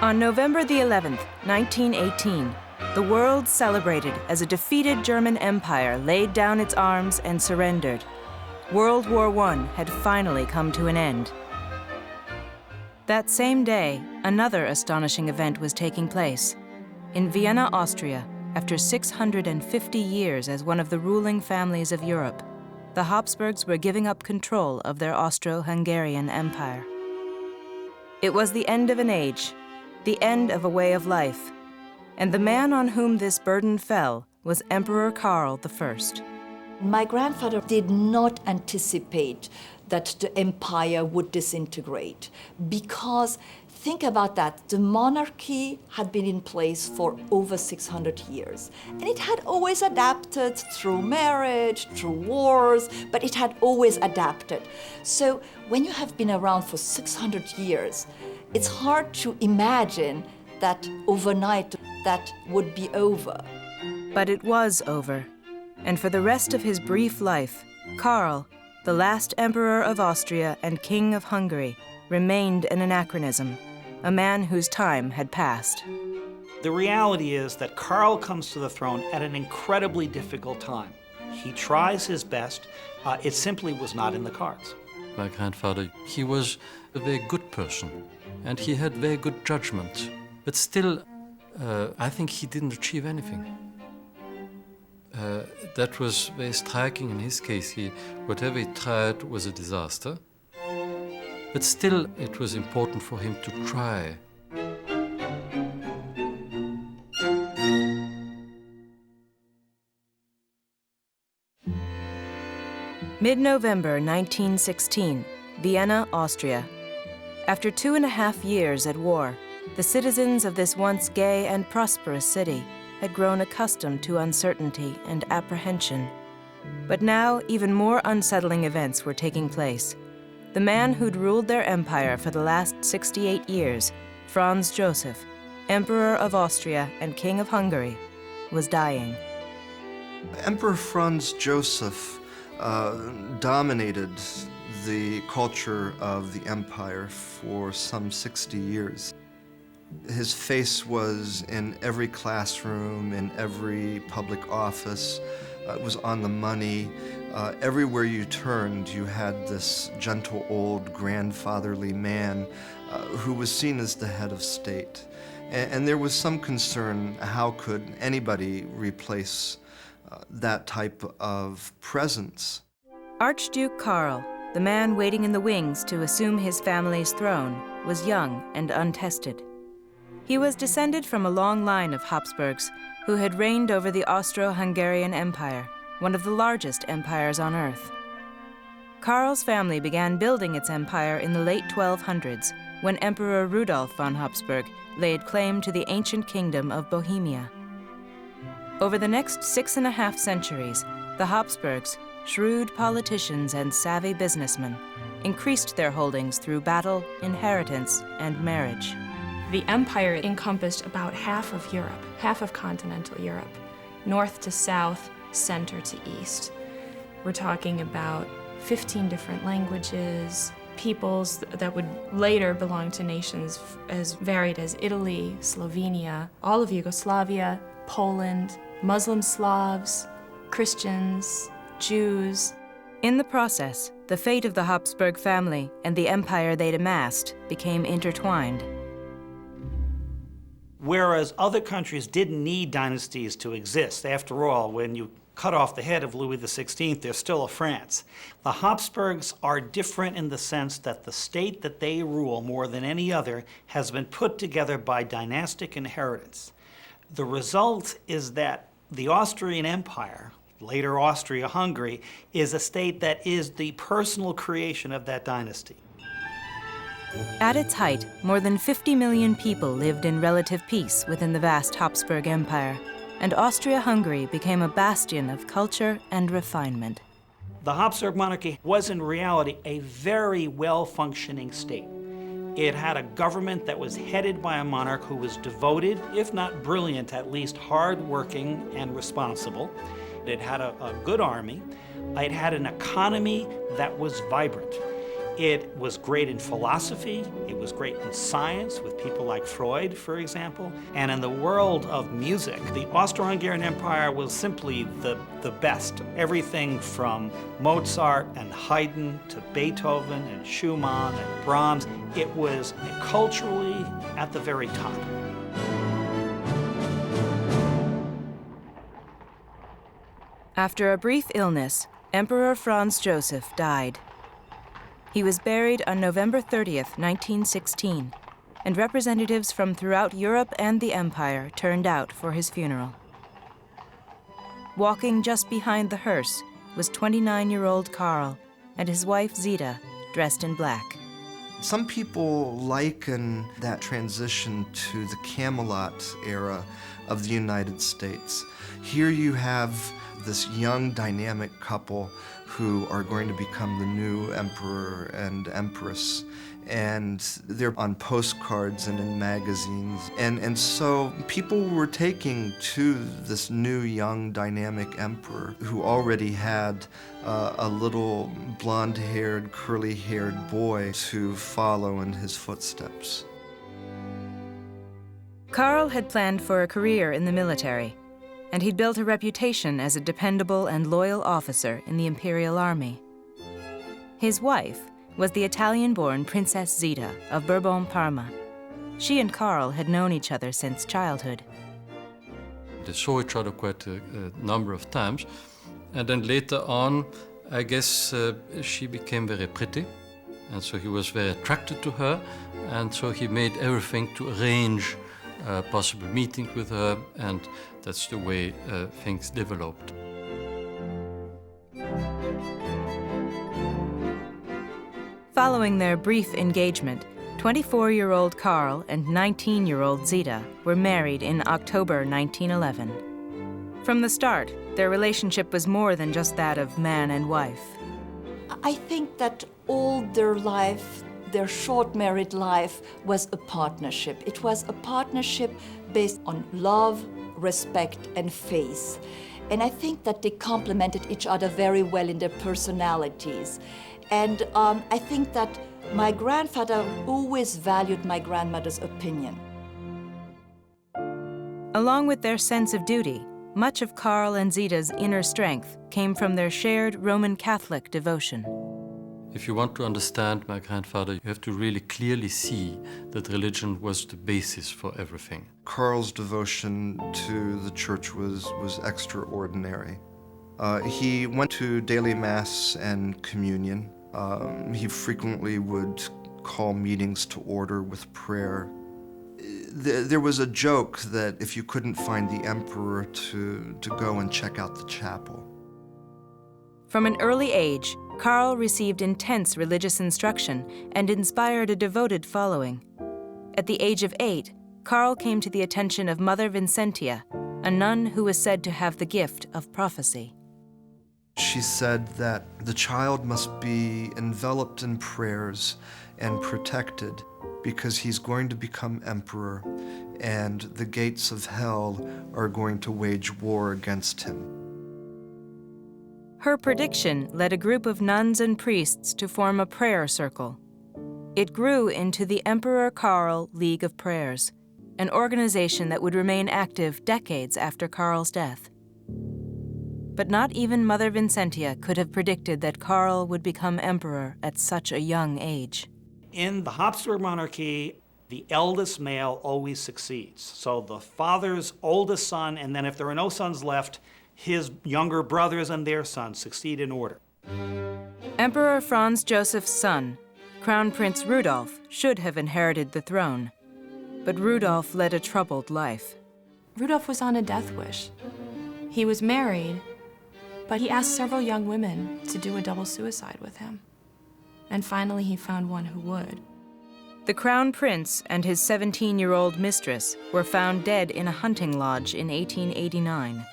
On November the 11th, 1918, the world celebrated as a defeated German empire laid down its arms and surrendered. World War I had finally come to an end. That same day, another astonishing event was taking place. In Vienna, Austria, after 650 years as one of the ruling families of Europe, the Habsburgs were giving up control of their Austro-Hungarian Empire. It was the end of an age, the end of a way of life, and the man on whom this burden fell was Emperor Karl I. My grandfather did not anticipate that the empire would disintegrate because, think about that, the monarchy had been in place for over 600 years. And it had always adapted through marriage, through wars, but it had always adapted. So when you have been around for 600 years, it's hard to imagine that overnight that would be over. But it was over. And for the rest of his brief life, Karl, the last emperor of Austria and king of Hungary, remained an anachronism, a man whose time had passed. The reality is that Karl comes to the throne at an incredibly difficult time. He tries his best. It simply was not in the cards. My grandfather, he was a very good person, and he had very good judgment. But still, I think he didn't achieve anything. That was very striking in his case. Whatever he tried was a disaster. But still, it was important for him to try. Mid-November 1916, Vienna, Austria. After 2.5 years at war, the citizens of this once gay and prosperous city had grown accustomed to uncertainty and apprehension. But now, even more unsettling events were taking place. The man who'd ruled their empire for the last 68 years, Franz Joseph, Emperor of Austria and King of Hungary, was dying. Emperor Franz Joseph dominated the culture of the empire for some 60 years. His face was in every classroom, in every public office. It was on the money. Everywhere you turned, you had this gentle old grandfatherly man who was seen as the head of state. And there was some concern, how could anybody replace that type of presence? Archduke Karl, the man waiting in the wings to assume his family's throne, was young and untested. He was descended from a long line of Habsburgs who had reigned over the Austro-Hungarian Empire, one of the largest empires on earth. Karl's family began building its empire in the late 1200s when Emperor Rudolf von Habsburg laid claim to the ancient kingdom of Bohemia. Over the next 6.5 centuries, the Habsburgs, shrewd politicians and savvy businessmen, increased their holdings through battle, inheritance, and marriage. The empire encompassed about half of Europe, half of continental Europe, north to south, center to east. We're talking about 15 different languages, peoples that would later belong to nations as varied as Italy, Slovenia, all of Yugoslavia, Poland, Muslim Slavs, Christians, Jews. In the process, the fate of the Habsburg family and the empire they'd amassed became intertwined. Whereas other countries didn't need dynasties to exist. After all, when you cut off the head of Louis XVI, there's still a France. The Habsburgs are different in the sense that the state that they rule more than any other has been put together by dynastic inheritance. The result is that the Austrian Empire, later Austria-Hungary, is a state that is the personal creation of that dynasty. At its height, more than 50 million people lived in relative peace within the vast Habsburg Empire, and Austria-Hungary became a bastion of culture and refinement. The Habsburg monarchy was in reality a very well-functioning state. It had a government that was headed by a monarch who was devoted, if not brilliant, at least hard-working and responsible. It had a good army. It had an economy that was vibrant. It was great in philosophy, it was great in science with people like Freud, for example, and in the world of music, the Austro-Hungarian Empire was simply the best. Everything from Mozart and Haydn to Beethoven and Schumann and Brahms, it was culturally at the very top. After a brief illness, Emperor Franz Joseph died. He was buried on November 30th, 1916, and representatives from throughout Europe and the Empire turned out for his funeral. Walking just behind the hearse was 29-year-old Karl and his wife Zita, dressed in black. Some people liken that transition to the Camelot era of the United States. Here you have this young, dynamic couple who are going to become the new emperor and empress. And they're on postcards and in magazines. And so people were taking to this new, young, dynamic emperor who already had a little blonde-haired, curly-haired boy to follow in his footsteps. Karl had planned for a career in the military, and he'd built a reputation as a dependable and loyal officer in the Imperial Army. His wife was the Italian-born Princess Zita of Bourbon-Parma. She and Karl had known each other since childhood. They saw each other quite a number of times, and then later on, I guess she became very pretty, and so he was very attracted to her, and so he made everything to arrange possible meeting with her, and that's the way things developed. Following their brief engagement, 24-year-old Karl and 19-year-old Zita were married in October 1911. From the start, their relationship was more than just that of man and wife. I think that all their life, their short married life, was a partnership. It was a partnership based on love, respect, and faith. And I think that they complemented each other very well in their personalities. And I think that my grandfather always valued my grandmother's opinion. Along with their sense of duty, much of Karl and Zita's inner strength came from their shared Roman Catholic devotion. If you want to understand my grandfather, you have to really clearly see that religion was the basis for everything. Karl's devotion to the church was extraordinary. He went to daily mass and communion. He frequently would call meetings to order with prayer. There was a joke that if you couldn't find the emperor, to go and check out the chapel. From an early age, Karl received intense religious instruction and inspired a devoted following. At the age of 8, Karl came to the attention of Mother Vincentia, a nun who was said to have the gift of prophecy. She said that the child must be enveloped in prayers and protected because he's going to become emperor, and the gates of hell are going to wage war against him. Her prediction led a group of nuns and priests to form a prayer circle. It grew into the Emperor Karl League of Prayers, an organization that would remain active decades after Karl's death. But not even Mother Vincentia could have predicted that Karl would become emperor at such a young age. In the Habsburg monarchy, the eldest male always succeeds. So the father's oldest son, and then if there are no sons left, his younger brothers and their sons succeed in order. Emperor Franz Joseph's son, Crown Prince Rudolf, should have inherited the throne. But Rudolf led a troubled life. Rudolf was on a death wish. He was married, but he asked several young women to do a double suicide with him. And finally he found one who would. The Crown Prince and his 17-year-old mistress were found dead in a hunting lodge in 1889.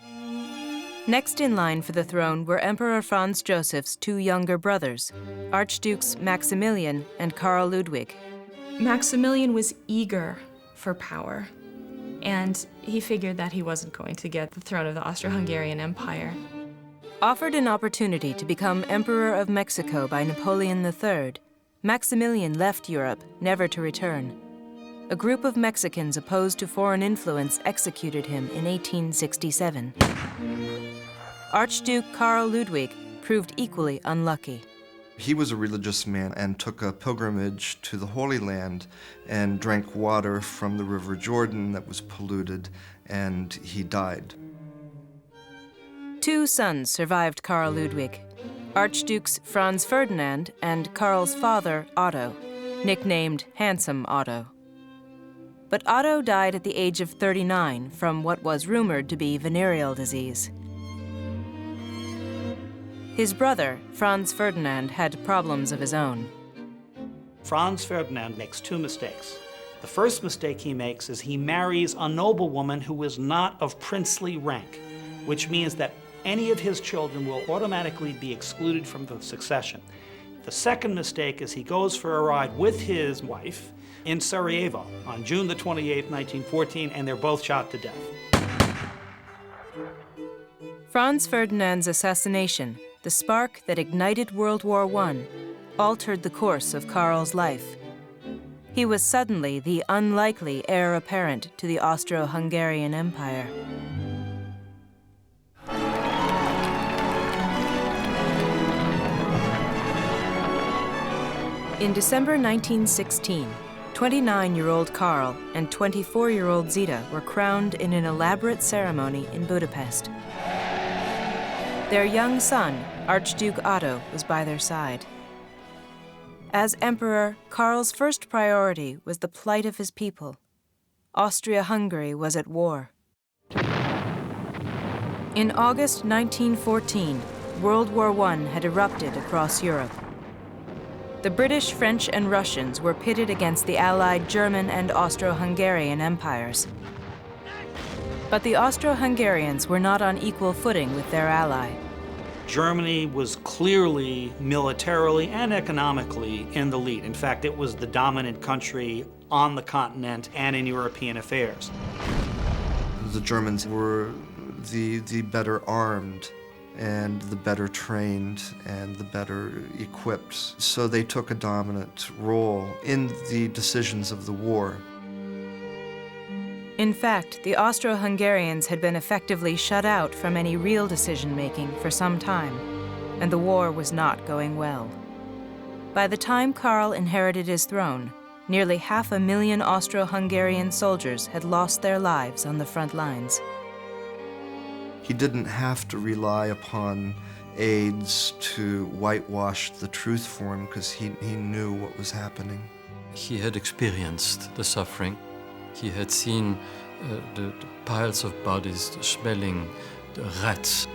Next in line for the throne were Emperor Franz Joseph's two younger brothers, Archdukes Maximilian and Karl Ludwig. Maximilian was eager for power, and he figured that he wasn't going to get the throne of the Austro-Hungarian Empire. Offered an opportunity to become Emperor of Mexico by Napoleon III, Maximilian left Europe, never to return. A group of Mexicans opposed to foreign influence executed him in 1867. Archduke Karl Ludwig proved equally unlucky. He was a religious man and took a pilgrimage to the Holy Land and drank water from the River Jordan that was polluted, and he died. 2 sons survived Karl Ludwig, Archdukes Franz Ferdinand and Karl's father, Otto, nicknamed Handsome Otto. But Otto died at the age of 39 from what was rumored to be venereal disease. His brother, Franz Ferdinand, had problems of his own. Franz Ferdinand makes 2 mistakes. The first mistake he makes is he marries a noblewoman who is not of princely rank, which means that any of his children will automatically be excluded from the succession. The second mistake is he goes for a ride with his wife in Sarajevo on June the 28th, 1914, and they're both shot to death. Franz Ferdinand's assassination, the spark that ignited World War I, altered the course of Karl's life. He was suddenly the unlikely heir apparent to the Austro-Hungarian Empire. In December 1916, 29-year-old Karl and 24-year-old Zita were crowned in an elaborate ceremony in Budapest. Their young son, Archduke Otto, was by their side. As emperor, Karl's first priority was the plight of his people. Austria-Hungary was at war. In August 1914, World War I had erupted across Europe. The British, French, and Russians were pitted against the allied German and Austro-Hungarian empires. But the Austro-Hungarians were not on equal footing with their ally. Germany was clearly militarily and economically in the lead. In fact, it was the dominant country on the continent and in European affairs. The Germans were the better armed and the better trained and the better equipped. So they took a dominant role in the decisions of the war. In fact, the Austro-Hungarians had been effectively shut out from any real decision-making for some time, and the war was not going well. By the time Karl inherited his throne, nearly 500,000 Austro-Hungarian soldiers had lost their lives on the front lines. He didn't have to rely upon aides to whitewash the truth for him because he knew what was happening. He had experienced the suffering. He had seen the piles of bodies, the smelling, the rats.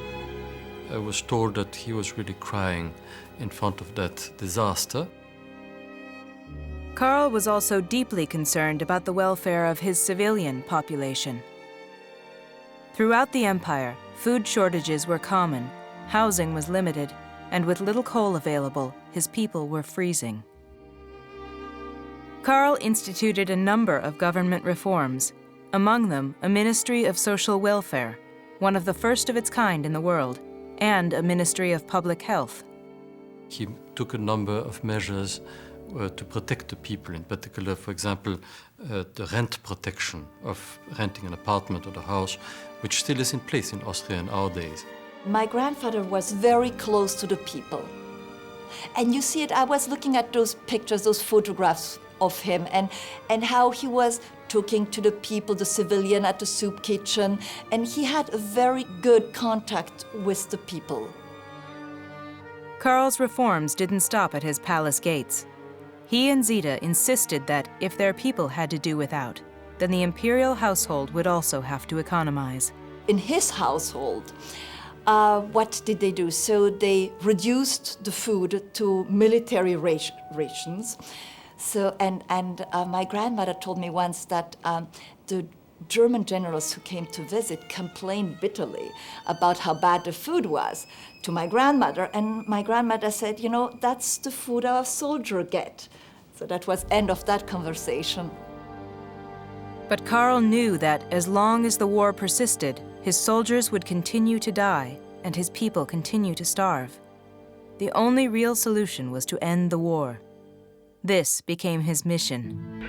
I was told that he was really crying in front of that disaster. Karl was also deeply concerned about the welfare of his civilian population. Throughout the empire, food shortages were common, housing was limited, and with little coal available, his people were freezing. Karl instituted a number of government reforms, among them a Ministry of Social Welfare, one of the first of its kind in the world, and a Ministry of Public Health. He took a number of measures to protect the people, in particular, for example, the rent protection of renting an apartment or a house, which still is in place in Austria in our days. My grandfather was very close to the people. And you see it, I was looking at those pictures, those photographs of him, and how he was talking to the people, the civilian at the soup kitchen, and he had a very good contact with the people. Karl's reforms didn't stop at his palace gates. He and Zita insisted that if their people had to do without, then the imperial household would also have to economize. In his household, what did they do? So they reduced the food to military rations. So, and my grandmother told me once that the German generals who came to visit complained bitterly about how bad the food was to my grandmother. And my grandmother said, you know, that's the food our soldier get. So that was end of that conversation. But Karl knew that as long as the war persisted, his soldiers would continue to die and his people continue to starve. The only real solution was to end the war. This became his mission.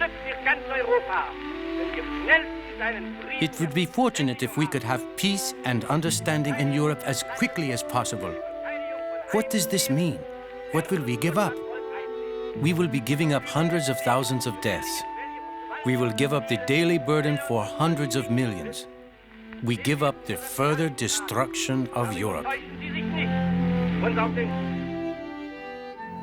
It would be fortunate if we could have peace and understanding in Europe as quickly as possible. What does this mean? What will we give up? We will be giving up hundreds of thousands of deaths. We will give up the daily burden for hundreds of millions. We give up the further destruction of Europe.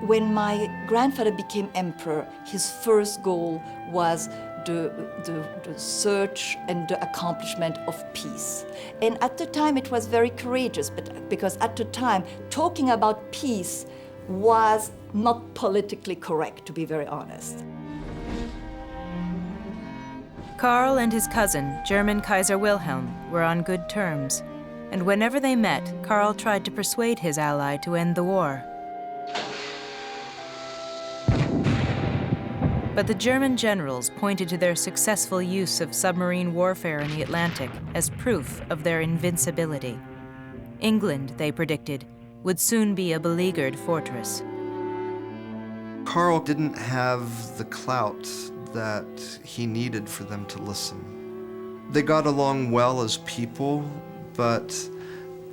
When my grandfather became emperor, his first goal was the search and the accomplishment of peace. And at the time it was very courageous, because at the time talking about peace was not politically correct, to be very honest. Karl and his cousin, German Kaiser Wilhelm, were on good terms, and whenever they met, Karl tried to persuade his ally to end the war. But the German generals pointed to their successful use of submarine warfare in the Atlantic as proof of their invincibility. England, they predicted, would soon be a beleaguered fortress. Karl didn't have the clout that he needed for them to listen. They got along well as people, but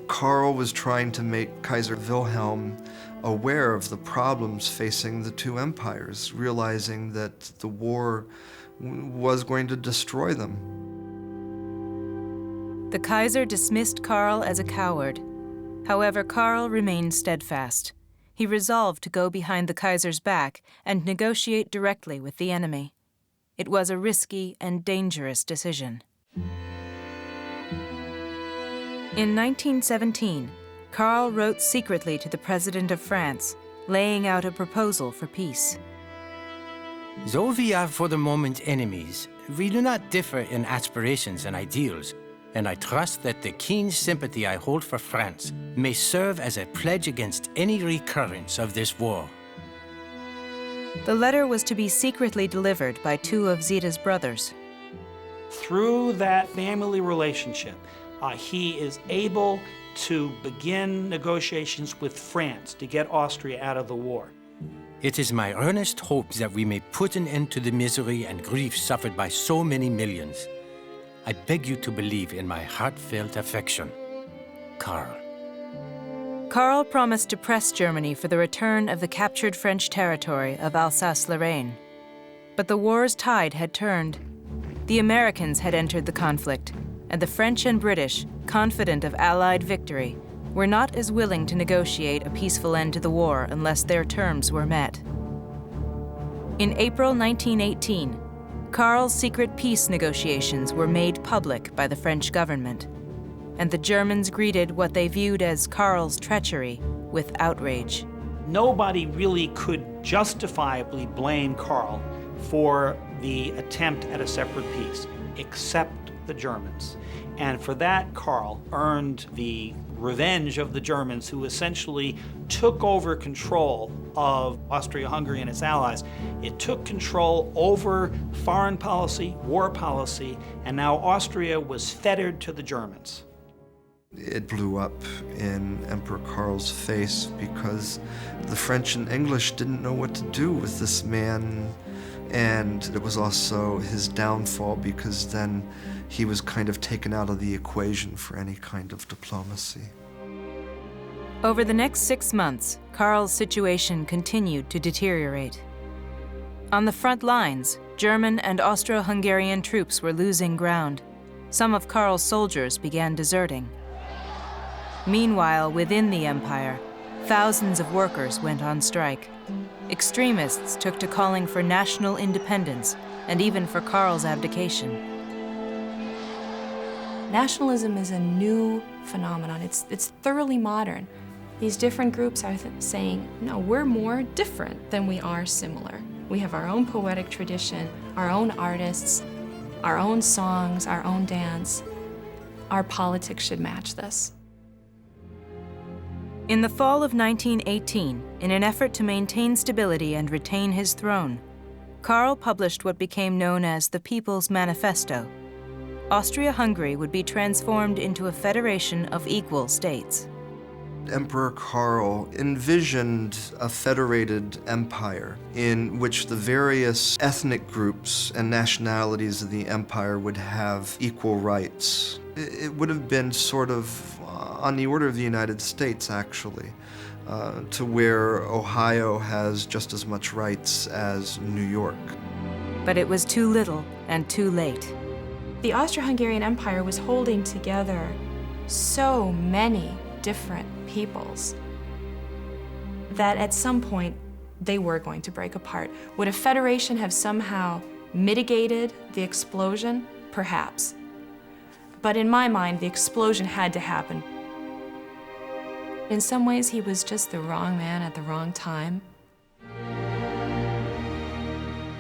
Karl was trying to make Kaiser Wilhelm aware of the problems facing the two empires, realizing that the war was going to destroy them. The Kaiser dismissed Karl as a coward. However, Karl remained steadfast. He resolved to go behind the Kaiser's back and negotiate directly with the enemy. It was a risky and dangerous decision. In 1917, Karl wrote secretly to the President of France, laying out a proposal for peace. Though we are for the moment enemies, we do not differ in aspirations and ideals, and I trust that the keen sympathy I hold for France may serve as a pledge against any recurrence of this war. The letter was to be secretly delivered by two of Zita's brothers. Through that family relationship, he is able to begin negotiations with France to get Austria out of the war. It is my earnest hope that we may put an end to the misery and grief suffered by so many millions. I beg you to believe in my heartfelt affection. Karl. Karl promised to press Germany for the return of the captured French territory of Alsace-Lorraine. But the war's tide had turned. The Americans had entered the conflict, and the French and British, confident of Allied victory, were not as willing to negotiate a peaceful end to the war unless their terms were met. In April 1918, Karl's secret peace negotiations were made public by the French government, and the Germans greeted what they viewed as Karl's treachery with outrage. Nobody really could justifiably blame Karl for the attempt at a separate peace, except the Germans. And for that, Karl earned the revenge of the Germans, who essentially took over control of Austro-Hungary and its allies. It took control over foreign policy, war policy, and now Austria was fettered to the Germans. It blew up in Emperor Karl's face because the French and English didn't know what to do with this man, and it was also his downfall because then he was kind of taken out of the equation for any kind of diplomacy. Over the next 6 months, Karl's situation continued to deteriorate. On the front lines, German and Austro-Hungarian troops were losing ground. Some of Karl's soldiers began deserting. Meanwhile, within the empire, thousands of workers went on strike. Extremists took to calling for national independence and even for Karl's abdication. Nationalism is a new phenomenon. It's thoroughly modern. These different groups are saying, no, we're more different than we are similar. We have our own poetic tradition, our own artists, our own songs, our own dance. Our politics should match this. In the fall of 1918, in an effort to maintain stability and retain his throne, Karl published what became known as the People's Manifesto. Austria-Hungary would be transformed into a federation of equal states. Emperor Karl envisioned a federated empire in which the various ethnic groups and nationalities of the empire would have equal rights. It would have been sort of on the order of the United States, actually, to where Ohio has just as much rights as New York. But it was too little and too late. The Austro-Hungarian Empire was holding together so many different peoples that at some point they were going to break apart. Would a federation have somehow mitigated the explosion? Perhaps. But in my mind, the explosion had to happen. In some ways, he was just the wrong man at the wrong time.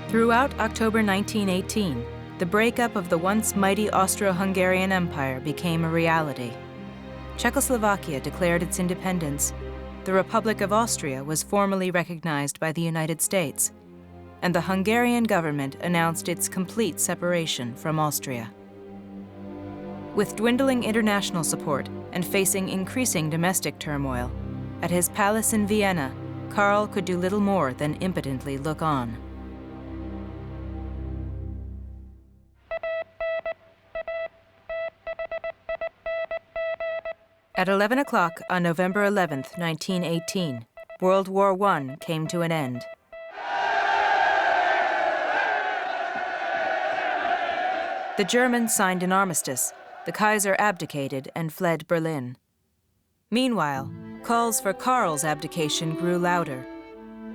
Throughout October 1918, the breakup of the once mighty Austro-Hungarian Empire became a reality. Czechoslovakia declared its independence, the Republic of Austria was formally recognized by the United States, and the Hungarian government announced its complete separation from Austria. With dwindling international support and facing increasing domestic turmoil, at his palace in Vienna, Karl could do little more than impotently look on. At 11 o'clock on November 11, 1918, World War I came to an end. The Germans signed an armistice, the Kaiser abdicated and fled Berlin. Meanwhile, calls for Karl's abdication grew louder.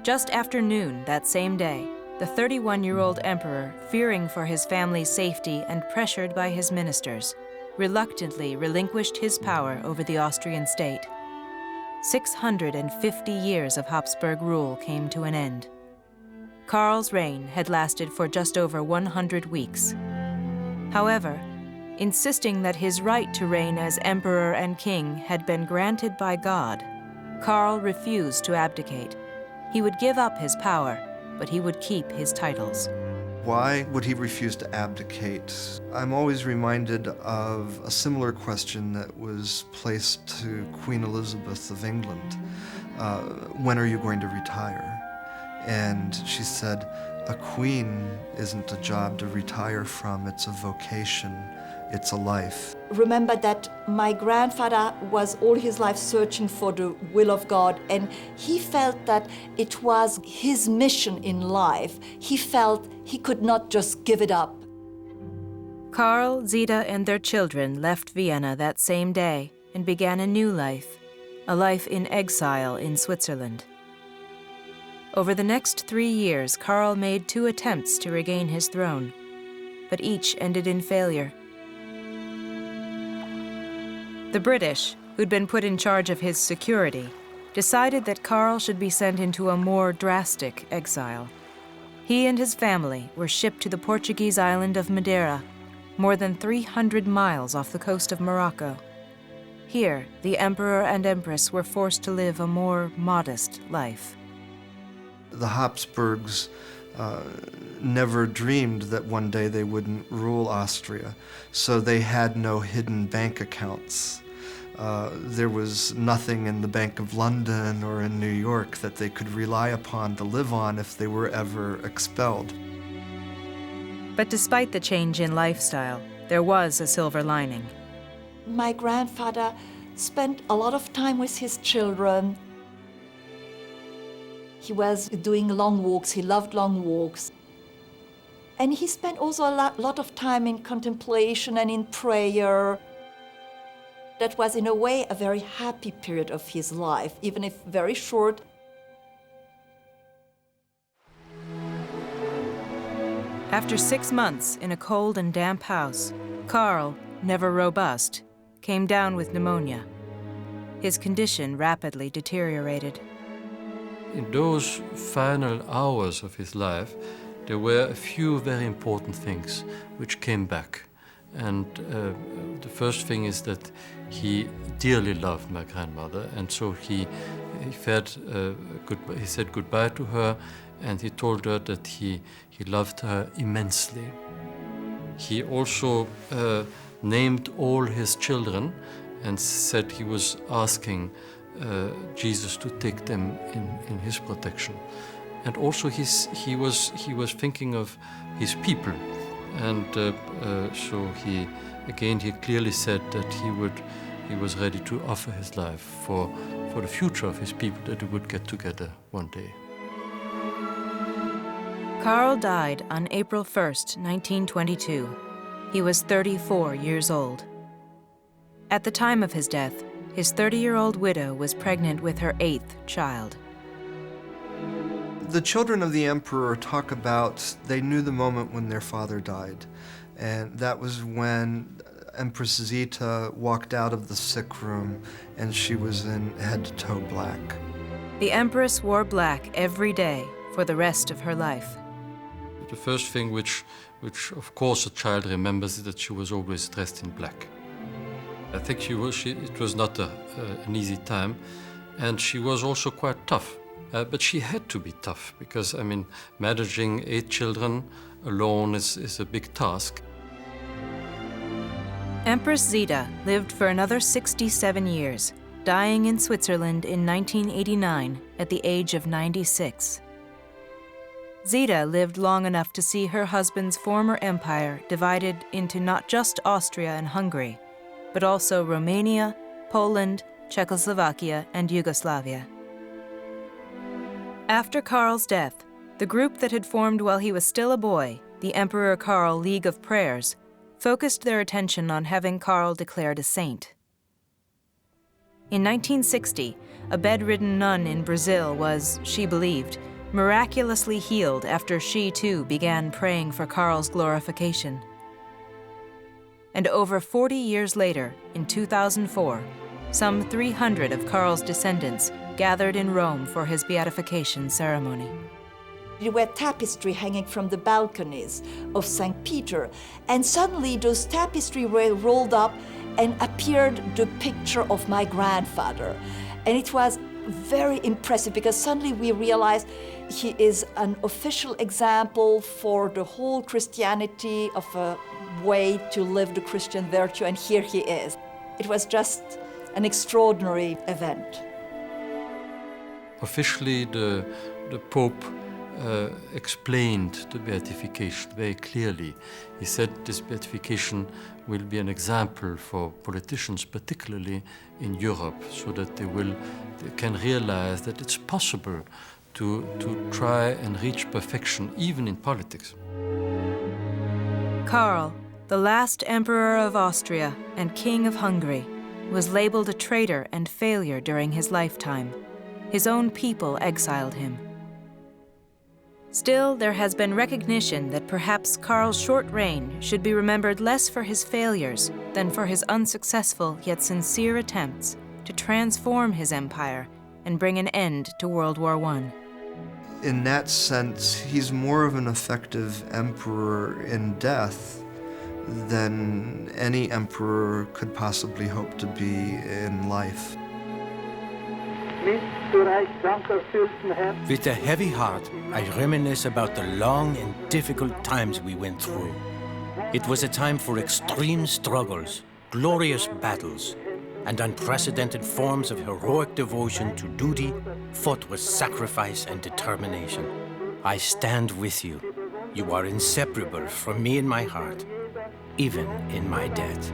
Just after noon that same day, the 31-year-old emperor, fearing for his family's safety and pressured by his ministers, reluctantly relinquished his power over the Austrian state. 650 years of Habsburg rule came to an end. Karl's reign had lasted for just over 100 weeks. However, insisting that his right to reign as emperor and king had been granted by God, Karl refused to abdicate. He would give up his power, but he would keep his titles. Why would he refuse to abdicate? I'm always reminded of a similar question that was placed to Queen Elizabeth of England. When are you going to retire? And she said, a queen isn't a job to retire from, it's a vocation, it's a life. Remember that my grandfather was all his life searching for the will of God, and he felt that it was his mission in life. He felt he could not just give it up. Karl, Zita, and their children left Vienna that same day and began a new life, a life in exile in Switzerland. Over the next 3 years, Karl made 2 attempts to regain his throne, but each ended in failure. The British, who'd been put in charge of his security, decided that Karl should be sent into a more drastic exile. He and his family were shipped to the Portuguese island of Madeira, more than 300 miles off the coast of Morocco. Here, the emperor and empress were forced to live a more modest life. The Habsburgs never dreamed that one day they wouldn't rule Austria, so they had no hidden bank accounts. There was nothing in the Bank of London or in New York that they could rely upon to live on if they were ever expelled. But despite the change in lifestyle, there was a silver lining. My grandfather spent a lot of time with his children. He was doing long walks, he loved long walks. And he spent also a lot of time in contemplation and in prayer. That was, in a way, a very happy period of his life, even if very short. After 6 months in a cold and damp house, Karl, never robust, came down with pneumonia. His condition rapidly deteriorated. In those final hours of his life, there were a few very important things which came back. And the first thing is that he dearly loved my grandmother, and so he said goodbye to her, and he told her that he loved her immensely. He also named all his children and said he was asking Jesus to take them in his protection. And also he was thinking of his people, and so he clearly said that he was ready to offer his life for the future of his people, that they would get together one day. Karl died on April 1st, 1922. He was 34 years old. At the time of his death, his 30-year-old widow was pregnant with her 8th child. The children of the emperor talk about they knew the moment when their father died, and that was when Empress Zita walked out of the sick room and she was in head-to-toe black. The Empress wore black every day for the rest of her life. The first thing which of course a child remembers is that she was always dressed in black. I think it was not an easy time, and she was also quite tough. But she had to be tough because, I mean, managing 8 children alone is a big task. Empress Zita lived for another 67 years, dying in Switzerland in 1989 at the age of 96. Zita lived long enough to see her husband's former empire divided into not just Austria and Hungary, but also Romania, Poland, Czechoslovakia, and Yugoslavia. After Karl's death, the group that had formed while he was still a boy, the Emperor Karl League of Prayers, focused their attention on having Karl declared a saint. In 1960, a bedridden nun in Brazil was, she believed, miraculously healed after she too began praying for Karl's glorification. And over 40 years later, in 2004, some 300 of Karl's descendants gathered in Rome for his beatification ceremony. There were tapestry hanging from the balconies of St. Peter, and suddenly those tapestries were rolled up and appeared the picture of my grandfather. And it was very impressive because suddenly we realized he is an official example for the whole Christianity of a way to live the Christian virtue, and here he is. It was just an extraordinary event. Officially, the Pope explained the beatification very clearly. He said this beatification will be an example for politicians, particularly in Europe, so that they can realize that it's possible to try and reach perfection, even in politics. Karl, the last Emperor of Austria and King of Hungary, was labeled a traitor and failure during his lifetime. His own people exiled him. Still, there has been recognition that perhaps Karl's short reign should be remembered less for his failures than for his unsuccessful yet sincere attempts to transform his empire and bring an end to World War I. In that sense, he's more of an effective emperor in death than any emperor could possibly hope to be in life. With a heavy heart, I reminisce about the long and difficult times we went through. It was a time for extreme struggles, glorious battles, and unprecedented forms of heroic devotion to duty, fought with sacrifice and determination. I stand with you. You are inseparable from me in my heart, even in my death.